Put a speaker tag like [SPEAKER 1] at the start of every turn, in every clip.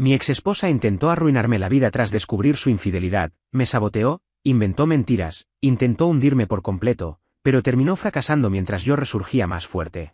[SPEAKER 1] Mi exesposa intentó arruinarme la vida tras descubrir su infidelidad, me saboteó, inventó mentiras, intentó hundirme por completo, pero terminó fracasando mientras yo resurgía más fuerte.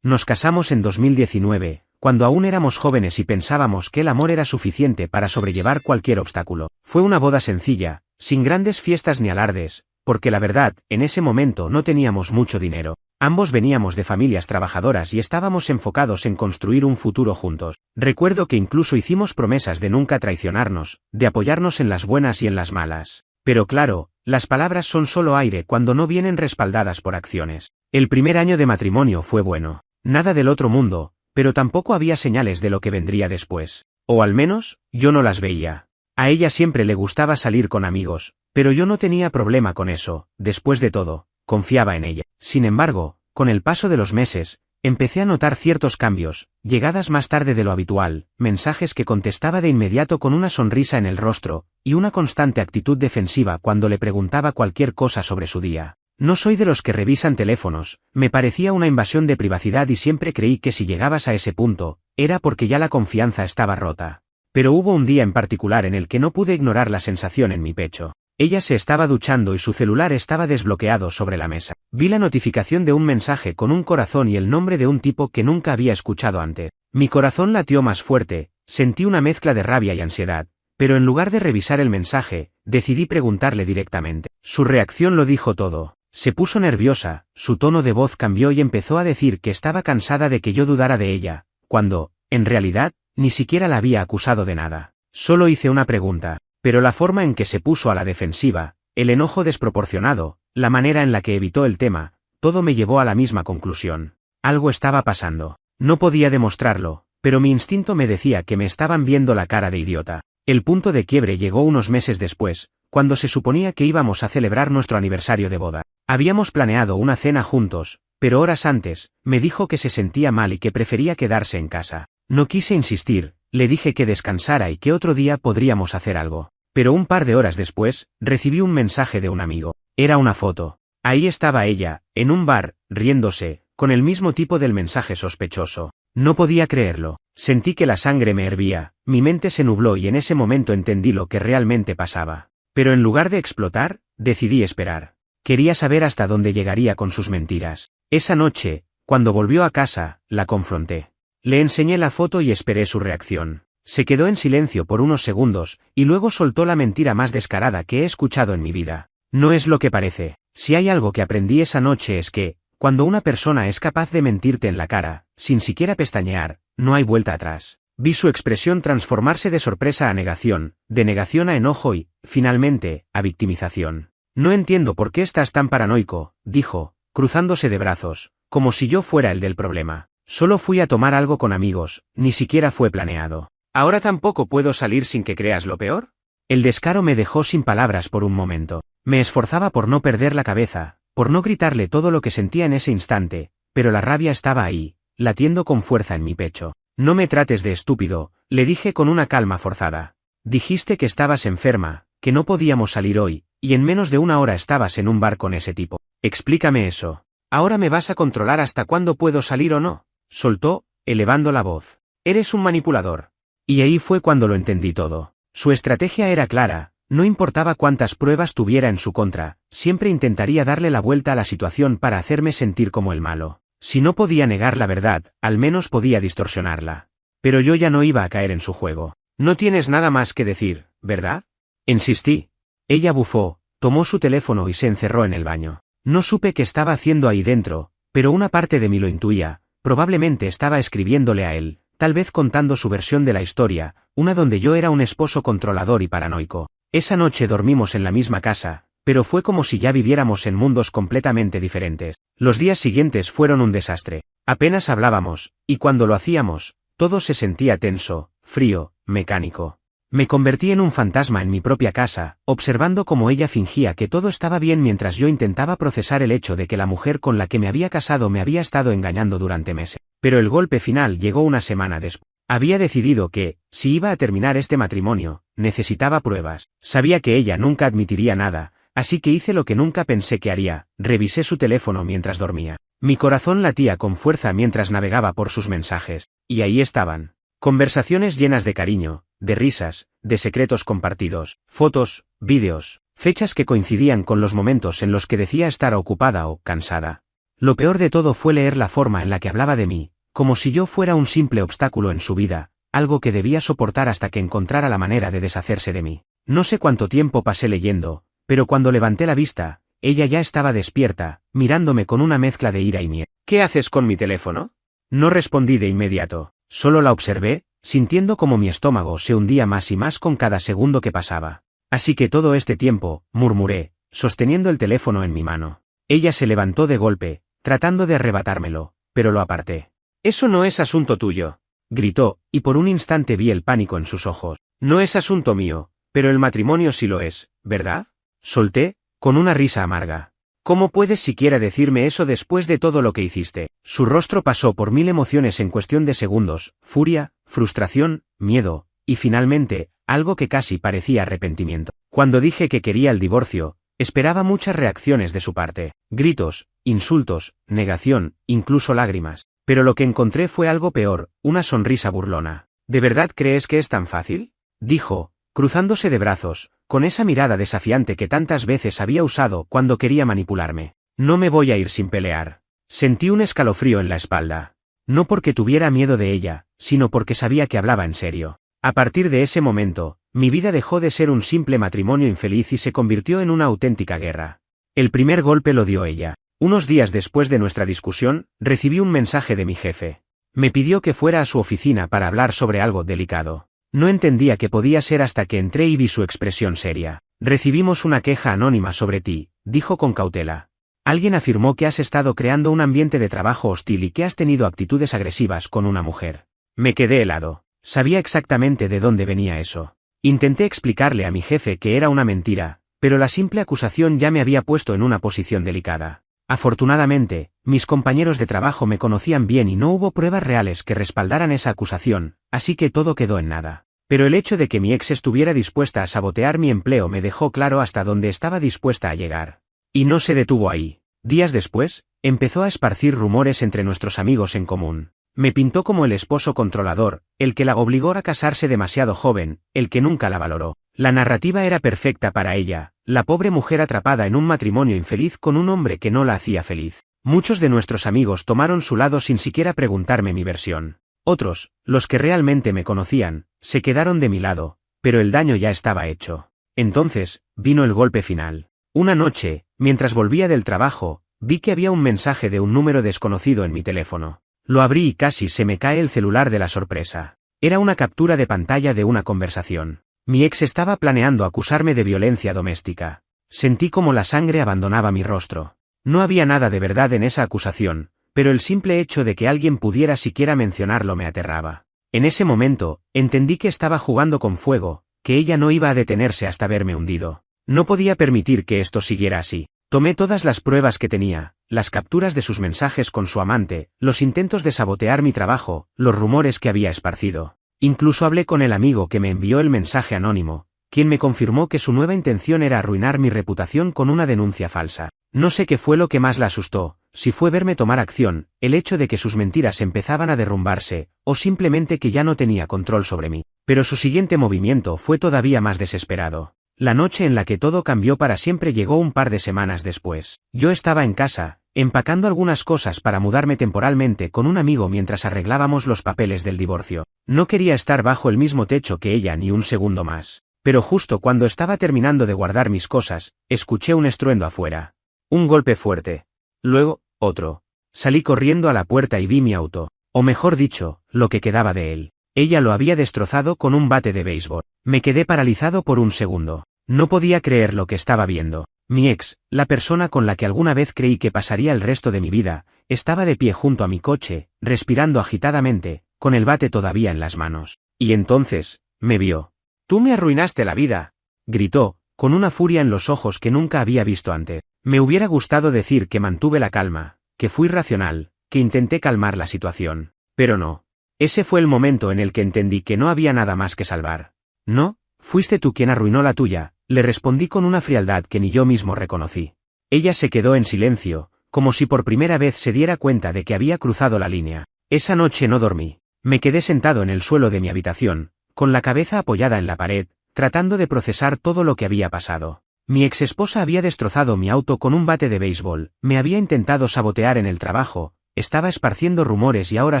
[SPEAKER 1] Nos casamos en 2019, cuando aún éramos jóvenes y pensábamos que el amor era suficiente para sobrellevar cualquier obstáculo. Fue una boda sencilla, sin grandes fiestas ni alardes, porque la verdad, en ese momento no teníamos mucho dinero. Ambos veníamos de familias trabajadoras y estábamos enfocados en construir un futuro juntos. Recuerdo que incluso hicimos promesas de nunca traicionarnos, de apoyarnos en las buenas y en las malas. Pero claro, las palabras son solo aire cuando no vienen respaldadas por acciones. El primer año de matrimonio fue bueno. Nada del otro mundo, pero tampoco había señales de lo que vendría después. O al menos, yo no las veía. A ella siempre le gustaba salir con amigos, pero yo no tenía problema con eso, después de todo, confiaba en ella. Sin embargo, con el paso de los meses, empecé a notar ciertos cambios, llegadas más tarde de lo habitual, mensajes que contestaba de inmediato con una sonrisa en el rostro, y una constante actitud defensiva cuando le preguntaba cualquier cosa sobre su día. No soy de los que revisan teléfonos, me parecía una invasión de privacidad y siempre creí que si llegabas a ese punto, era porque ya la confianza estaba rota. Pero hubo un día en particular en el que no pude ignorar la sensación en mi pecho. Ella se estaba duchando y su celular estaba desbloqueado sobre la mesa. Vi la notificación de un mensaje con un corazón y el nombre de un tipo que nunca había escuchado antes. Mi corazón latió más fuerte, sentí una mezcla de rabia y ansiedad, pero en lugar de revisar el mensaje, decidí preguntarle directamente. Su reacción lo dijo todo. Se puso nerviosa, su tono de voz cambió y empezó a decir que estaba cansada de que yo dudara de ella, cuando, en realidad, ni siquiera la había acusado de nada. Solo hice una pregunta, pero la forma en que se puso a la defensiva, el enojo desproporcionado, la manera en la que evitó el tema, todo me llevó a la misma conclusión. Algo estaba pasando. No podía demostrarlo, pero mi instinto me decía que me estaban viendo la cara de idiota. El punto de quiebre llegó unos meses después, cuando se suponía que íbamos a celebrar nuestro aniversario de boda. Habíamos planeado una cena juntos, pero horas antes, me dijo que se sentía mal y que prefería quedarse en casa. No quise insistir, le dije que descansara y que otro día podríamos hacer algo. Pero un par de horas después, recibí un mensaje de un amigo. Era una foto. Ahí estaba ella, en un bar, riéndose, con el mismo tipo del mensaje sospechoso. No podía creerlo. Sentí que la sangre me hervía, mi mente se nubló y en ese momento entendí lo que realmente pasaba. Pero en lugar de explotar, decidí esperar. Quería saber hasta dónde llegaría con sus mentiras. Esa noche, cuando volvió a casa, la confronté. Le enseñé la foto y esperé su reacción. Se quedó en silencio por unos segundos, y luego soltó la mentira más descarada que he escuchado en mi vida. No es lo que parece. Si hay algo que aprendí esa noche es que, cuando una persona es capaz de mentirte en la cara, sin siquiera pestañear, no hay vuelta atrás. Vi su expresión transformarse de sorpresa a negación, de negación a enojo y, finalmente, a victimización. No entiendo por qué estás tan paranoico, dijo, cruzándose de brazos, como si yo fuera el del problema. Solo fui a tomar algo con amigos, ni siquiera fue planeado. ¿Ahora tampoco puedo salir sin que creas lo peor? El descaro me dejó sin palabras por un momento. Me esforzaba por no perder la cabeza, por no gritarle todo lo que sentía en ese instante, pero la rabia estaba ahí, latiendo con fuerza en mi pecho. No me trates de estúpido, le dije con una calma forzada. Dijiste que estabas enferma, que no podíamos salir hoy, y en menos de una hora estabas en un bar con ese tipo. Explícame eso. ¿Ahora me vas a controlar hasta cuándo puedo salir o no? Soltó, elevando la voz. Eres un manipulador. Y ahí fue cuando lo entendí todo. Su estrategia era clara, no importaba cuántas pruebas tuviera en su contra, siempre intentaría darle la vuelta a la situación para hacerme sentir como el malo. Si no podía negar la verdad, al menos podía distorsionarla. Pero yo ya no iba a caer en su juego. No tienes nada más que decir, ¿verdad? Insistí. Ella bufó, tomó su teléfono y se encerró en el baño. No supe qué estaba haciendo ahí dentro, pero una parte de mí lo intuía, probablemente estaba escribiéndole a él, tal vez contando su versión de la historia, una donde yo era un esposo controlador y paranoico. Esa noche dormimos en la misma casa, pero fue como si ya viviéramos en mundos completamente diferentes. Los días siguientes fueron un desastre. Apenas hablábamos, y cuando lo hacíamos, todo se sentía tenso, frío, mecánico. Me convertí en un fantasma en mi propia casa, observando cómo ella fingía que todo estaba bien mientras yo intentaba procesar el hecho de que la mujer con la que me había casado me había estado engañando durante meses. Pero el golpe final llegó una semana después. Había decidido que, si iba a terminar este matrimonio, necesitaba pruebas. Sabía que ella nunca admitiría nada, así que hice lo que nunca pensé que haría, revisé su teléfono mientras dormía. Mi corazón latía con fuerza mientras navegaba por sus mensajes, y ahí estaban. Conversaciones llenas de cariño, de risas, de secretos compartidos, fotos, vídeos, fechas que coincidían con los momentos en los que decía estar ocupada o cansada. Lo peor de todo fue leer la forma en la que hablaba de mí, como si yo fuera un simple obstáculo en su vida, algo que debía soportar hasta que encontrara la manera de deshacerse de mí. No sé cuánto tiempo pasé leyendo, pero cuando levanté la vista, ella ya estaba despierta, mirándome con una mezcla de ira y miedo. ¿Qué haces con mi teléfono? No respondí de inmediato, solo la observé, sintiendo como mi estómago se hundía más y más con cada segundo que pasaba. Así que todo este tiempo, murmuré, sosteniendo el teléfono en mi mano. Ella se levantó de golpe, tratando de arrebatármelo, pero lo aparté. Eso no es asunto tuyo, gritó, y por un instante vi el pánico en sus ojos. No es asunto mío, pero el matrimonio sí lo es, ¿verdad? Solté, con una risa amarga. ¿Cómo puedes siquiera decirme eso después de todo lo que hiciste? Su rostro pasó por 1000 emociones en cuestión de segundos, furia, frustración, miedo, y finalmente, algo que casi parecía arrepentimiento. Cuando dije que quería el divorcio, esperaba muchas reacciones de su parte, gritos, insultos, negación, incluso lágrimas. Pero lo que encontré fue algo peor, una sonrisa burlona. ¿De verdad crees que es tan fácil? Dijo, cruzándose de brazos, con esa mirada desafiante que tantas veces había usado cuando quería manipularme. No me voy a ir sin pelear. Sentí un escalofrío en la espalda. No porque tuviera miedo de ella, sino porque sabía que hablaba en serio. A partir de ese momento, mi vida dejó de ser un simple matrimonio infeliz y se convirtió en una auténtica guerra. El primer golpe lo dio ella. Unos días después de nuestra discusión, recibí un mensaje de mi jefe. Me pidió que fuera a su oficina para hablar sobre algo delicado. No entendía qué podía ser hasta que entré y vi su expresión seria. Recibimos una queja anónima sobre ti, dijo con cautela. Alguien afirmó que has estado creando un ambiente de trabajo hostil y que has tenido actitudes agresivas con una mujer. Me quedé helado. Sabía exactamente de dónde venía eso. Intenté explicarle a mi jefe que era una mentira, pero la simple acusación ya me había puesto en una posición delicada. Afortunadamente, mis compañeros de trabajo me conocían bien y no hubo pruebas reales que respaldaran esa acusación, así que todo quedó en nada. Pero el hecho de que mi ex estuviera dispuesta a sabotear mi empleo me dejó claro hasta dónde estaba dispuesta a llegar. Y no se detuvo ahí. Días después, empezó a esparcir rumores entre nuestros amigos en común. Me pintó como el esposo controlador, el que la obligó a casarse demasiado joven, el que nunca la valoró. La narrativa era perfecta para ella, la pobre mujer atrapada en un matrimonio infeliz con un hombre que no la hacía feliz. Muchos de nuestros amigos tomaron su lado sin siquiera preguntarme mi versión. Otros, los que realmente me conocían, se quedaron de mi lado, pero el daño ya estaba hecho. Entonces, vino el golpe final. Una noche, mientras volvía del trabajo, vi que había un mensaje de un número desconocido en mi teléfono. Lo abrí y casi se me cae el celular de la sorpresa. Era una captura de pantalla de una conversación. Mi ex estaba planeando acusarme de violencia doméstica. Sentí como la sangre abandonaba mi rostro. No había nada de verdad en esa acusación, pero el simple hecho de que alguien pudiera siquiera mencionarlo me aterraba. En ese momento, entendí que estaba jugando con fuego, que ella no iba a detenerse hasta verme hundido. No podía permitir que esto siguiera así. Tomé todas las pruebas que tenía, las capturas de sus mensajes con su amante, los intentos de sabotear mi trabajo, los rumores que había esparcido. Incluso hablé con el amigo que me envió el mensaje anónimo, quien me confirmó que su nueva intención era arruinar mi reputación con una denuncia falsa. No sé qué fue lo que más la asustó, si fue verme tomar acción, el hecho de que sus mentiras empezaban a derrumbarse, o simplemente que ya no tenía control sobre mí. Pero su siguiente movimiento fue todavía más desesperado. La noche en la que todo cambió para siempre llegó un par de semanas después. Yo estaba en casa, empacando algunas cosas para mudarme temporalmente con un amigo mientras arreglábamos los papeles del divorcio. No quería estar bajo el mismo techo que ella ni un segundo más. Pero justo cuando estaba terminando de guardar mis cosas, escuché un estruendo afuera. Un golpe fuerte. Luego, otro. Salí corriendo a la puerta y vi mi auto. O mejor dicho, lo que quedaba de él. Ella lo había destrozado con un bate de béisbol. Me quedé paralizado por un segundo. No podía creer lo que estaba viendo. Mi ex, la persona con la que alguna vez creí que pasaría el resto de mi vida, estaba de pie junto a mi coche, respirando agitadamente, con el bate todavía en las manos. Y entonces, me vio. «Tú me arruinaste la vida», gritó, con una furia en los ojos que nunca había visto antes. Me hubiera gustado decir que mantuve la calma, que fui racional, que intenté calmar la situación. Pero no. Ese fue el momento en el que entendí que no había nada más que salvar. «No, fuiste tú quien arruinó la tuya», le respondí con una frialdad que ni yo mismo reconocí. Ella se quedó en silencio, como si por primera vez se diera cuenta de que había cruzado la línea. Esa noche no dormí. Me quedé sentado en el suelo de mi habitación, con la cabeza apoyada en la pared, tratando de procesar todo lo que había pasado. Mi exesposa había destrozado mi auto con un bate de béisbol, me había intentado sabotear en el trabajo, estaba esparciendo rumores y ahora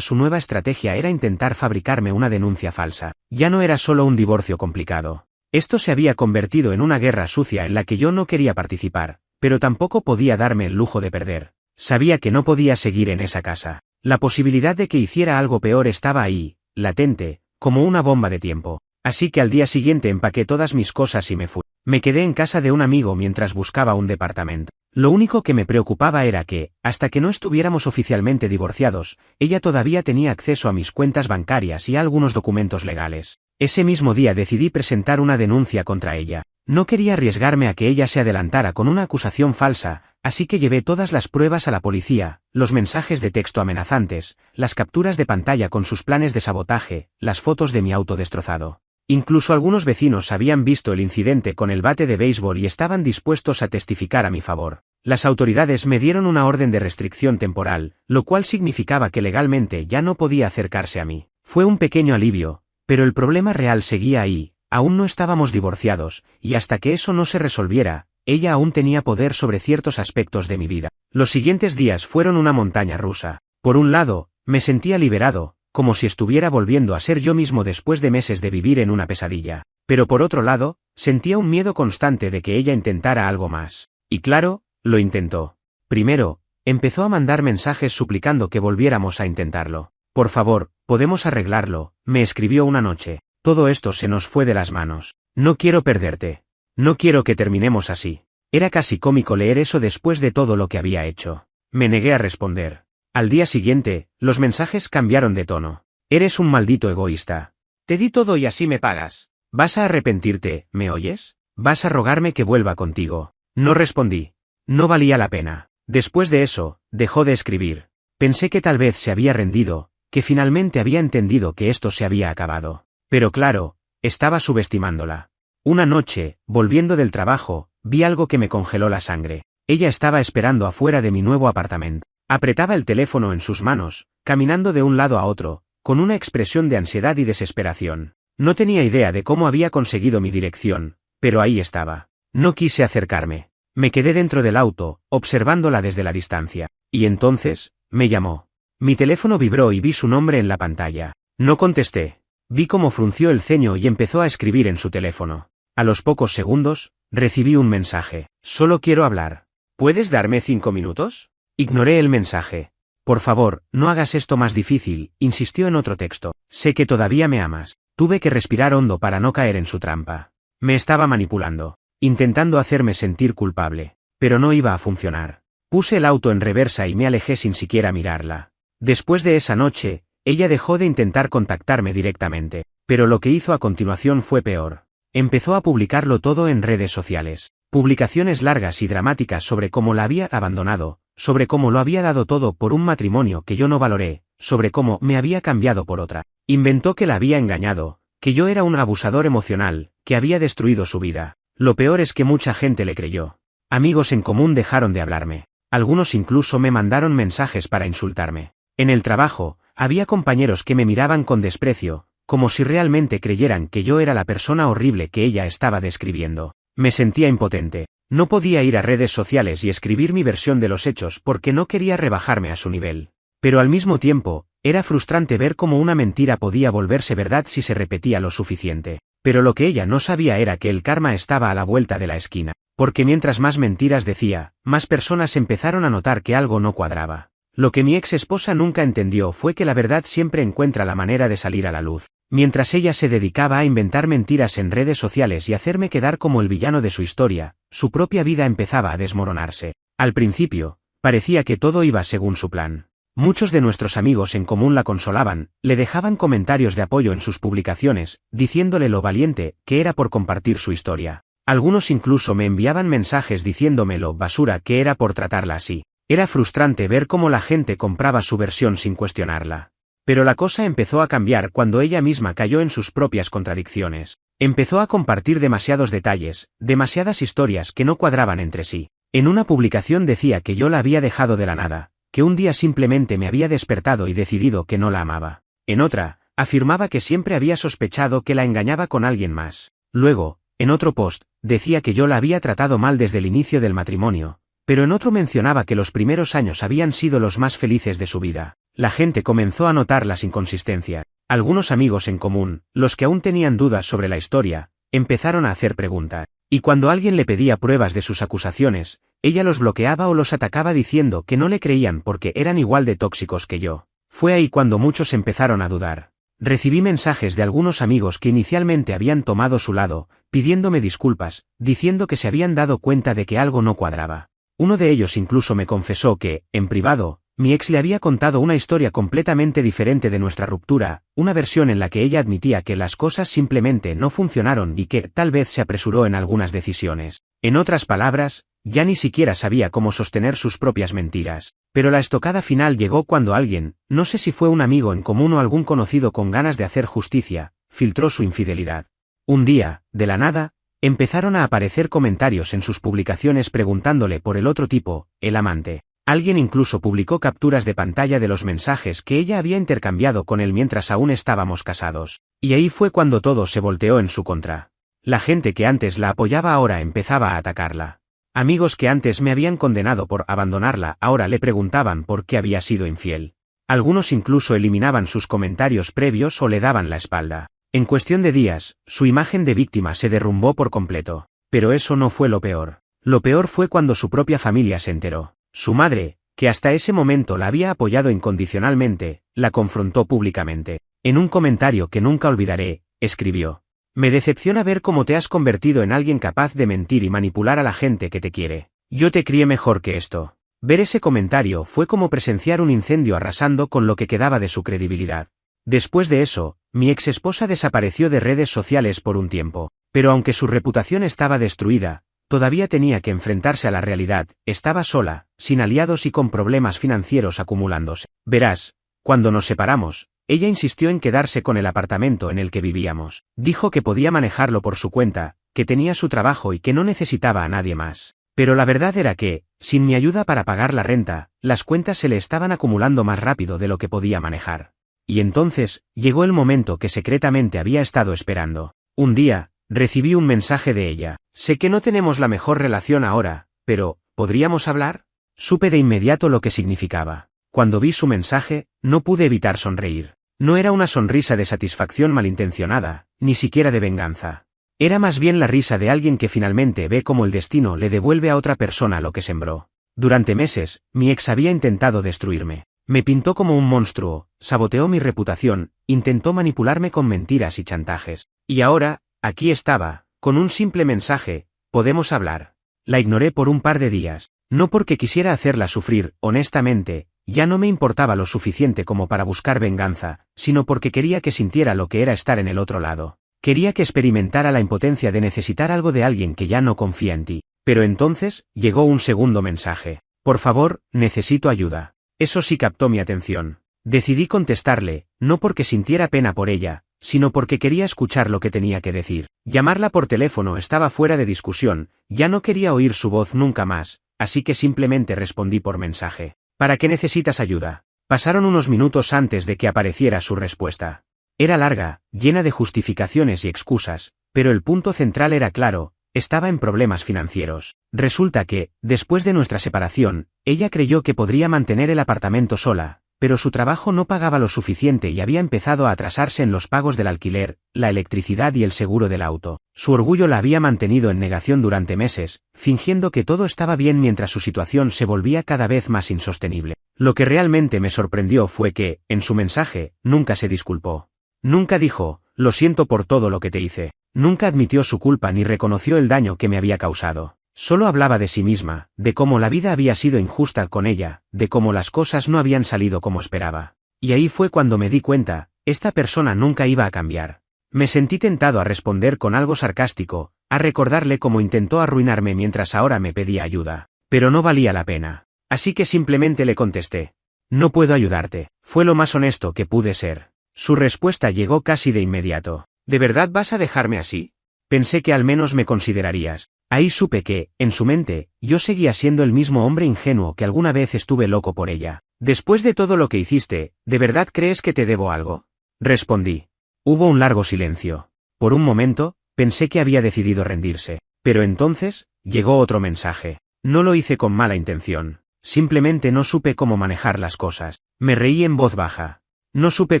[SPEAKER 1] su nueva estrategia era intentar fabricarme una denuncia falsa. Ya no era solo un divorcio complicado. Esto se había convertido en una guerra sucia en la que yo no quería participar, pero tampoco podía darme el lujo de perder. Sabía que no podía seguir en esa casa. La posibilidad de que hiciera algo peor estaba ahí, latente, como una bomba de tiempo. Así que al día siguiente empaqué todas mis cosas y me fui. Me quedé en casa de un amigo mientras buscaba un departamento. Lo único que me preocupaba era que, hasta que no estuviéramos oficialmente divorciados, ella todavía tenía acceso a mis cuentas bancarias y a algunos documentos legales. Ese mismo día decidí presentar una denuncia contra ella. No quería arriesgarme a que ella se adelantara con una acusación falsa, así que llevé todas las pruebas a la policía, los mensajes de texto amenazantes, las capturas de pantalla con sus planes de sabotaje, las fotos de mi auto destrozado. Incluso algunos vecinos habían visto el incidente con el bate de béisbol y estaban dispuestos a testificar a mi favor. Las autoridades me dieron una orden de restricción temporal, lo cual significaba que legalmente ya no podía acercarse a mí. Fue un pequeño alivio, pero el problema real seguía ahí, aún no estábamos divorciados, y hasta que eso no se resolviera, ella aún tenía poder sobre ciertos aspectos de mi vida. Los siguientes días fueron una montaña rusa. Por un lado, me sentía liberado, como si estuviera volviendo a ser yo mismo después de meses de vivir en una pesadilla. Pero por otro lado, sentía un miedo constante de que ella intentara algo más. Y claro, lo intentó. Primero, empezó a mandar mensajes suplicando que volviéramos a intentarlo. Por favor, podemos arreglarlo, me escribió una noche. Todo esto se nos fue de las manos. No quiero perderte. No quiero que terminemos así. Era casi cómico leer eso después de todo lo que había hecho. Me negué a responder. Al día siguiente, los mensajes cambiaron de tono. Eres un maldito egoísta. Te di todo y así me pagas. ¿Vas a arrepentirte, me oyes? ¿Vas a rogarme que vuelva contigo? No respondí. No valía la pena. Después de eso, dejó de escribir. Pensé que tal vez se había rendido, que finalmente había entendido que esto se había acabado. Pero claro, estaba subestimándola. Una noche, volviendo del trabajo, vi algo que me congeló la sangre. Ella estaba esperando afuera de mi nuevo apartamento. Apretaba el teléfono en sus manos, caminando de un lado a otro, con una expresión de ansiedad y desesperación. No tenía idea de cómo había conseguido mi dirección, pero ahí estaba. No quise acercarme. Me quedé dentro del auto, observándola desde la distancia. Y entonces, me llamó. Mi teléfono vibró y vi su nombre en la pantalla. No contesté. Vi cómo frunció el ceño y empezó a escribir en su teléfono. A los pocos segundos, recibí un mensaje. Solo quiero hablar. ¿Puedes darme 5 minutos? Ignoré el mensaje. Por favor, no hagas esto más difícil, insistió en otro texto. Sé que todavía me amas. Tuve que respirar hondo para no caer en su trampa. Me estaba manipulando, intentando hacerme sentir culpable. Pero no iba a funcionar. Puse el auto en reversa y me alejé sin siquiera mirarla. Después de esa noche, ella dejó de intentar contactarme directamente. Pero lo que hizo a continuación fue peor. Empezó a publicarlo todo en redes sociales. Publicaciones largas y dramáticas sobre cómo la había abandonado, sobre cómo lo había dado todo por un matrimonio que yo no valoré, sobre cómo me había cambiado por otra. Inventó que la había engañado, que yo era un abusador emocional, que había destruido su vida. Lo peor es que mucha gente le creyó. Amigos en común dejaron de hablarme. Algunos incluso me mandaron mensajes para insultarme. En el trabajo, había compañeros que me miraban con desprecio, como si realmente creyeran que yo era la persona horrible que ella estaba describiendo. Me sentía impotente. No podía ir a redes sociales y escribir mi versión de los hechos porque no quería rebajarme a su nivel. Pero al mismo tiempo, era frustrante ver cómo una mentira podía volverse verdad si se repetía lo suficiente. Pero lo que ella no sabía era que el karma estaba a la vuelta de la esquina. Porque mientras más mentiras decía, más personas empezaron a notar que algo no cuadraba. Lo que mi ex esposa nunca entendió fue que la verdad siempre encuentra la manera de salir a la luz. Mientras ella se dedicaba a inventar mentiras en redes sociales y hacerme quedar como el villano de su historia, su propia vida empezaba a desmoronarse. Al principio, parecía que todo iba según su plan. Muchos de nuestros amigos en común la consolaban, le dejaban comentarios de apoyo en sus publicaciones, diciéndole lo valiente que era por compartir su historia. Algunos incluso me enviaban mensajes diciéndome lo basura que era por tratarla así. Era frustrante ver cómo la gente compraba su versión sin cuestionarla. Pero la cosa empezó a cambiar cuando ella misma cayó en sus propias contradicciones. Empezó a compartir demasiados detalles, demasiadas historias que no cuadraban entre sí. En una publicación decía que yo la había dejado de la nada, que un día simplemente me había despertado y decidido que no la amaba. En otra, afirmaba que siempre había sospechado que la engañaba con alguien más. Luego, en otro post, decía que yo la había tratado mal desde el inicio del matrimonio, pero en otro mencionaba que los primeros años habían sido los más felices de su vida. La gente comenzó a notar las inconsistencias. Algunos amigos en común, los que aún tenían dudas sobre la historia, empezaron a hacer preguntas. Y cuando alguien le pedía pruebas de sus acusaciones, ella los bloqueaba o los atacaba diciendo que no le creían porque eran igual de tóxicos que yo. Fue ahí cuando muchos empezaron a dudar. Recibí mensajes de algunos amigos que inicialmente habían tomado su lado, pidiéndome disculpas, diciendo que se habían dado cuenta de que algo no cuadraba. Uno de ellos incluso me confesó que, en privado, mi ex le había contado una historia completamente diferente de nuestra ruptura, una versión en la que ella admitía que las cosas simplemente no funcionaron y que tal vez se apresuró en algunas decisiones. En otras palabras, ya ni siquiera sabía cómo sostener sus propias mentiras. Pero la estocada final llegó cuando alguien, no sé si fue un amigo en común o algún conocido con ganas de hacer justicia, filtró su infidelidad. Un día, de la nada, empezaron a aparecer comentarios en sus publicaciones preguntándole por el otro tipo, el amante. Alguien incluso publicó capturas de pantalla de los mensajes que ella había intercambiado con él mientras aún estábamos casados. Y ahí fue cuando todo se volteó en su contra. La gente que antes la apoyaba ahora empezaba a atacarla. Amigos que antes me habían condenado por abandonarla ahora le preguntaban por qué había sido infiel. Algunos incluso eliminaban sus comentarios previos o le daban la espalda. En cuestión de días, su imagen de víctima se derrumbó por completo. Pero eso no fue lo peor. Lo peor fue cuando su propia familia se enteró. Su madre, que hasta ese momento la había apoyado incondicionalmente, la confrontó públicamente. En un comentario que nunca olvidaré, escribió: «Me decepciona ver cómo te has convertido en alguien capaz de mentir y manipular a la gente que te quiere. Yo te crié mejor que esto». Ver ese comentario fue como presenciar un incendio arrasando con lo que quedaba de su credibilidad. Después de eso, mi ex esposa desapareció de redes sociales por un tiempo. Pero aunque su reputación estaba destruida, todavía tenía que enfrentarse a la realidad, estaba sola, sin aliados y con problemas financieros acumulándose. Verás, cuando nos separamos, ella insistió en quedarse con el apartamento en el que vivíamos. Dijo que podía manejarlo por su cuenta, que tenía su trabajo y que no necesitaba a nadie más. Pero la verdad era que, sin mi ayuda para pagar la renta, las cuentas se le estaban acumulando más rápido de lo que podía manejar. Y entonces, llegó el momento que secretamente había estado esperando. Un día, recibí un mensaje de ella. «Sé que no tenemos la mejor relación ahora, pero, ¿podríamos hablar?». Supe de inmediato lo que significaba. Cuando vi su mensaje, no pude evitar sonreír. No era una sonrisa de satisfacción malintencionada, ni siquiera de venganza. Era más bien la risa de alguien que finalmente ve cómo el destino le devuelve a otra persona lo que sembró. Durante meses, mi ex había intentado destruirme. Me pintó como un monstruo, saboteó mi reputación, intentó manipularme con mentiras y chantajes. Y ahora, aquí estaba, con un simple mensaje: «¿Podemos hablar?». La ignoré por un par de días. No porque quisiera hacerla sufrir, honestamente, ya no me importaba lo suficiente como para buscar venganza, sino porque quería que sintiera lo que era estar en el otro lado. Quería que experimentara la impotencia de necesitar algo de alguien que ya no confía en ti. Pero entonces, llegó un segundo mensaje. «Por favor, necesito ayuda». Eso sí captó mi atención. Decidí contestarle, no porque sintiera pena por ella, sino porque quería escuchar lo que tenía que decir. Llamarla por teléfono estaba fuera de discusión, ya no quería oír su voz nunca más, así que simplemente respondí por mensaje. «¿Para qué necesitas ayuda?». Pasaron unos minutos antes de que apareciera su respuesta. Era larga, llena de justificaciones y excusas, pero el punto central era claro: estaba en problemas financieros. Resulta que, después de nuestra separación, ella creyó que podría mantener el apartamento sola, pero su trabajo no pagaba lo suficiente y había empezado a atrasarse en los pagos del alquiler, la electricidad y el seguro del auto. Su orgullo la había mantenido en negación durante meses, fingiendo que todo estaba bien mientras su situación se volvía cada vez más insostenible. Lo que realmente me sorprendió fue que, en su mensaje, nunca se disculpó. Nunca dijo: «Lo siento por todo lo que te hice». Nunca admitió su culpa ni reconoció el daño que me había causado. Solo hablaba de sí misma, de cómo la vida había sido injusta con ella, de cómo las cosas no habían salido como esperaba. Y ahí fue cuando me di cuenta: esta persona nunca iba a cambiar. Me sentí tentado a responder con algo sarcástico, a recordarle cómo intentó arruinarme mientras ahora me pedía ayuda. Pero no valía la pena. Así que simplemente le contesté: «No puedo ayudarte». Fue lo más honesto que pude ser. Su respuesta llegó casi de inmediato: «¿De verdad vas a dejarme así? Pensé que al menos me considerarías». Ahí supe que, en su mente, yo seguía siendo el mismo hombre ingenuo que alguna vez estuve loco por ella. «Después de todo lo que hiciste, ¿de verdad crees que te debo algo?». respondí. Hubo un largo silencio. Por un momento, pensé que había decidido rendirse. Pero entonces, llegó otro mensaje. No lo hice con mala intención. Simplemente no supe cómo manejar las cosas. Me reí en voz baja. No supe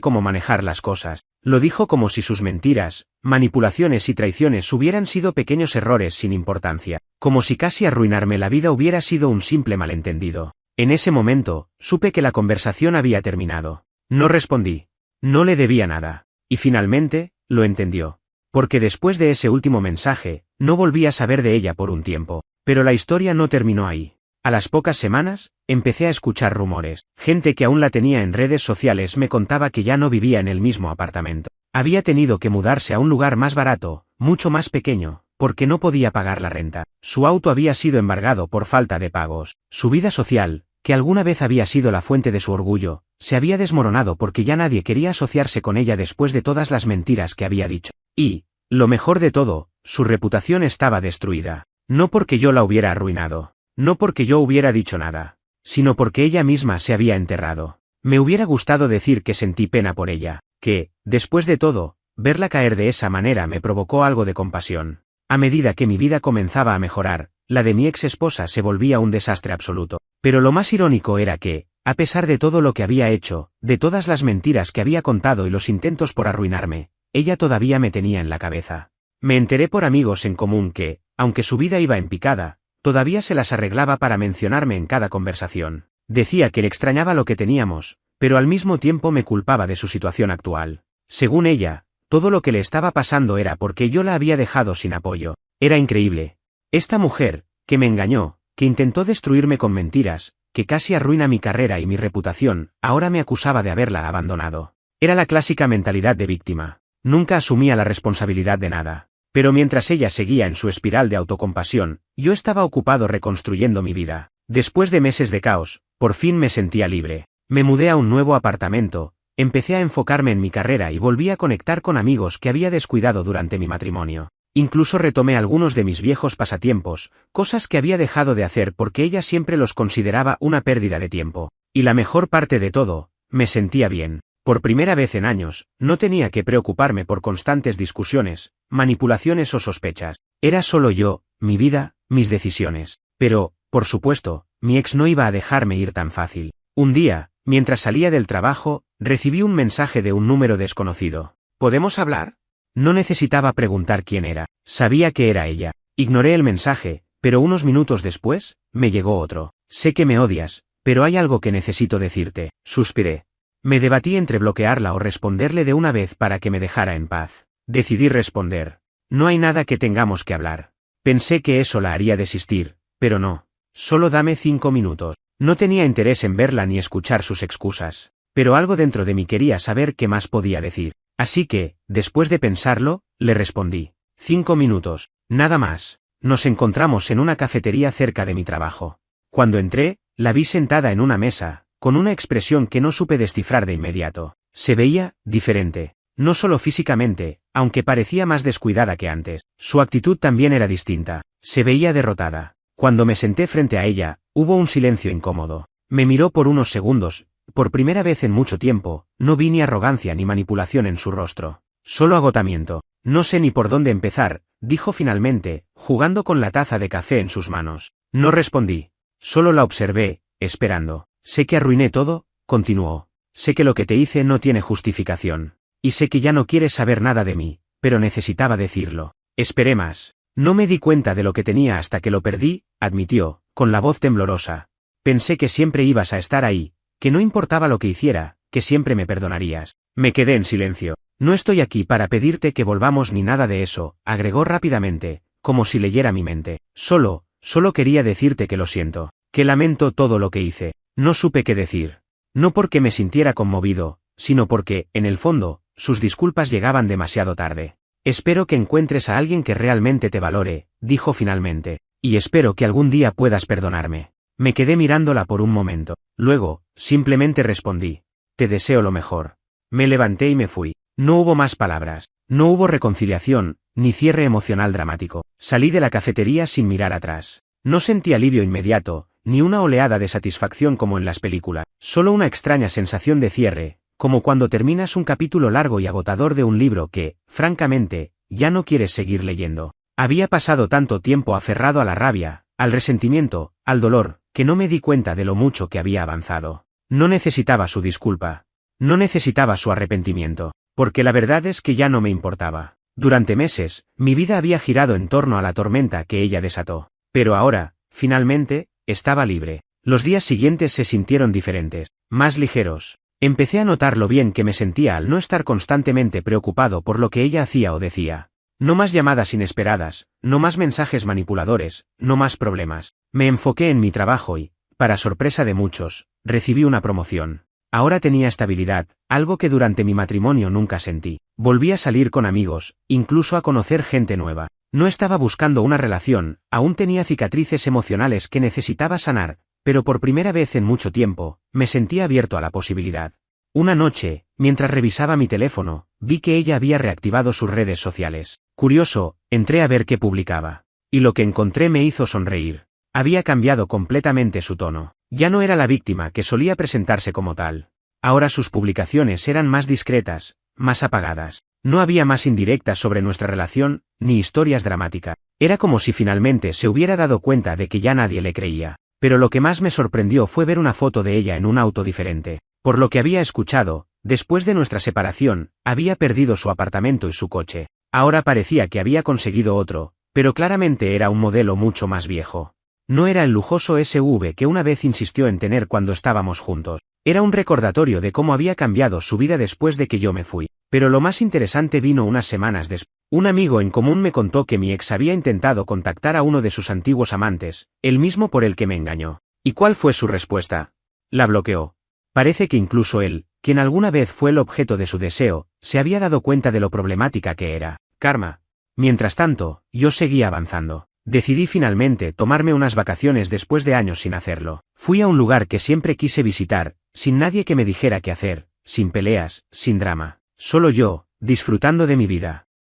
[SPEAKER 1] cómo manejar las cosas. Lo dijo como si sus mentiras, manipulaciones y traiciones hubieran sido pequeños errores sin importancia. Como si casi arruinarme la vida hubiera sido un simple malentendido. En ese momento, supe que la conversación había terminado. No respondí. No le debía nada. Y finalmente, lo entendió. Porque después de ese último mensaje, no volví a saber de ella por un tiempo. Pero la historia no terminó ahí. A las pocas semanas, empecé a escuchar rumores. Gente que aún la tenía en redes sociales me contaba que ya no vivía en el mismo apartamento. Había tenido que mudarse a un lugar más barato, mucho más pequeño, porque no podía pagar la renta. Su auto había sido embargado por falta de pagos. Su vida social, que alguna vez había sido la fuente de su orgullo, se había desmoronado porque ya nadie quería asociarse con ella después de todas las mentiras que había dicho. Y, lo mejor de todo, su reputación estaba destruida. No porque yo la hubiera arruinado. No porque yo hubiera dicho nada, sino porque ella misma se había enterrado. Me hubiera gustado decir que sentí pena por ella, que, después de todo, verla caer de esa manera me provocó algo de compasión. A medida que mi vida comenzaba a mejorar, la de mi ex esposa se volvía un desastre absoluto. Pero lo más irónico era que, a pesar de todo lo que había hecho, de todas las mentiras que había contado y los intentos por arruinarme, ella todavía me tenía en la cabeza. Me enteré por amigos en común que, aunque su vida iba en picada, todavía se las arreglaba para mencionarme en cada conversación. Decía que le extrañaba lo que teníamos, pero al mismo tiempo me culpaba de su situación actual. Según ella, todo lo que le estaba pasando era porque yo la había dejado sin apoyo. Era increíble. Esta mujer, que me engañó, que intentó destruirme con mentiras, que casi arruina mi carrera y mi reputación, ahora me acusaba de haberla abandonado. Era la clásica mentalidad de víctima. Nunca asumía la responsabilidad de nada. Pero mientras ella seguía en su espiral de autocompasión, yo estaba ocupado reconstruyendo mi vida. Después de meses de caos, por fin me sentía libre. Me mudé a un nuevo apartamento, empecé a enfocarme en mi carrera y volví a conectar con amigos que había descuidado durante mi matrimonio. Incluso retomé algunos de mis viejos pasatiempos, cosas que había dejado de hacer porque ella siempre los consideraba una pérdida de tiempo. Y la mejor parte de todo, me sentía bien. Por primera vez en años, no tenía que preocuparme por constantes discusiones, manipulaciones o sospechas. Era solo yo, mi vida, mis decisiones. Pero, por supuesto, mi ex no iba a dejarme ir tan fácil. Un día, mientras salía del trabajo, recibí un mensaje de un número desconocido. ¿Podemos hablar? No necesitaba preguntar quién era. Sabía que era ella. Ignoré el mensaje, pero unos minutos después, me llegó otro. Sé que me odias, pero hay algo que necesito decirte. Suspiré. Me debatí entre bloquearla o responderle de una vez para que me dejara en paz. Decidí responder. No hay nada que tengamos que hablar. Pensé que eso la haría desistir, pero no. Solo dame 5 minutos. No tenía interés en verla ni escuchar sus excusas, pero algo dentro de mí quería saber qué más podía decir. Así que, después de pensarlo, le respondí. 5 minutos, nada más. Nos encontramos en una cafetería cerca de mi trabajo. Cuando entré, la vi sentada en una mesa, con una expresión que no supe descifrar de inmediato. Se veía diferente, no solo físicamente, aunque parecía más descuidada que antes. Su actitud también era distinta. Se veía derrotada. Cuando me senté frente a ella, hubo un silencio incómodo. Me miró por unos segundos. Por primera vez en mucho tiempo, no vi ni arrogancia ni manipulación en su rostro. Solo agotamiento. No sé ni por dónde empezar, dijo finalmente, jugando con la taza de café en sus manos. No respondí. Solo la observé, esperando. Sé que arruiné todo, continuó. Sé que lo que te hice no tiene justificación. Y sé que ya no quieres saber nada de mí, pero necesitaba decirlo. Esperé más. No me di cuenta de lo que tenía hasta que lo perdí, admitió, con la voz temblorosa. Pensé que siempre ibas a estar ahí, que no importaba lo que hiciera, que siempre me perdonarías. Me quedé en silencio. No estoy aquí para pedirte que volvamos ni nada de eso, agregó rápidamente, como si leyera mi mente. Solo quería decirte que lo siento, que lamento todo lo que hice. No supe qué decir. No porque me sintiera conmovido, sino porque, en el fondo, sus disculpas llegaban demasiado tarde. Espero que encuentres a alguien que realmente te valore, dijo finalmente, y espero que algún día puedas perdonarme. Me quedé mirándola por un momento. Luego, simplemente respondí. Te deseo lo mejor. Me levanté y me fui. No hubo más palabras. No hubo reconciliación, ni cierre emocional dramático. Salí de la cafetería sin mirar atrás. No sentí alivio inmediato, ni una oleada de satisfacción como en las películas. Solo una extraña sensación de cierre, como cuando terminas un capítulo largo y agotador de un libro que, francamente, ya no quieres seguir leyendo. Había pasado tanto tiempo aferrado a la rabia, al resentimiento, al dolor, que no me di cuenta de lo mucho que había avanzado. No necesitaba su disculpa. No necesitaba su arrepentimiento, porque la verdad es que ya no me importaba. Durante meses, mi vida había girado en torno a la tormenta que ella desató. Pero ahora, finalmente, estaba libre. Los días siguientes se sintieron diferentes, más ligeros. Empecé a notar lo bien que me sentía al no estar constantemente preocupado por lo que ella hacía o decía. No más llamadas inesperadas, no más mensajes manipuladores, no más problemas. Me enfoqué en mi trabajo y, para sorpresa de muchos, recibí una promoción. Ahora tenía estabilidad, algo que durante mi matrimonio nunca sentí. Volví a salir con amigos, incluso a conocer gente nueva. No estaba buscando una relación, aún tenía cicatrices emocionales que necesitaba sanar, pero por primera vez en mucho tiempo, me sentía abierto a la posibilidad. Una noche, mientras revisaba mi teléfono, vi que ella había reactivado sus redes sociales. Curioso, entré a ver qué publicaba. Y lo que encontré me hizo sonreír. Había cambiado completamente su tono. Ya no era la víctima que solía presentarse como tal. Ahora sus publicaciones eran más discretas, más apagadas. No había más indirectas sobre nuestra relación, ni historias dramáticas. Era como si finalmente se hubiera dado cuenta de que ya nadie le creía. Pero lo que más me sorprendió fue ver una foto de ella en un auto diferente. Por lo que había escuchado, después de nuestra separación, había perdido su apartamento y su coche. Ahora parecía que había conseguido otro, pero claramente era un modelo mucho más viejo. No era el lujoso SUV que una vez insistió en tener cuando estábamos juntos. Era un recordatorio de cómo había cambiado su vida después de que yo me fui. Pero lo más interesante vino unas semanas después. Un amigo en común me contó que mi ex había intentado contactar a uno de sus antiguos amantes, el mismo por el que me engañó. ¿Y cuál fue su respuesta? La bloqueó. Parece que incluso él, quien alguna vez fue el objeto de su deseo, se había dado cuenta de lo problemática que era. Karma. Mientras tanto, yo seguía avanzando. Decidí finalmente tomarme unas vacaciones después de años sin hacerlo. Fui a un lugar que siempre quise visitar, sin nadie que me dijera qué hacer, sin peleas, sin drama. Solo yo, disfrutando de mi vida.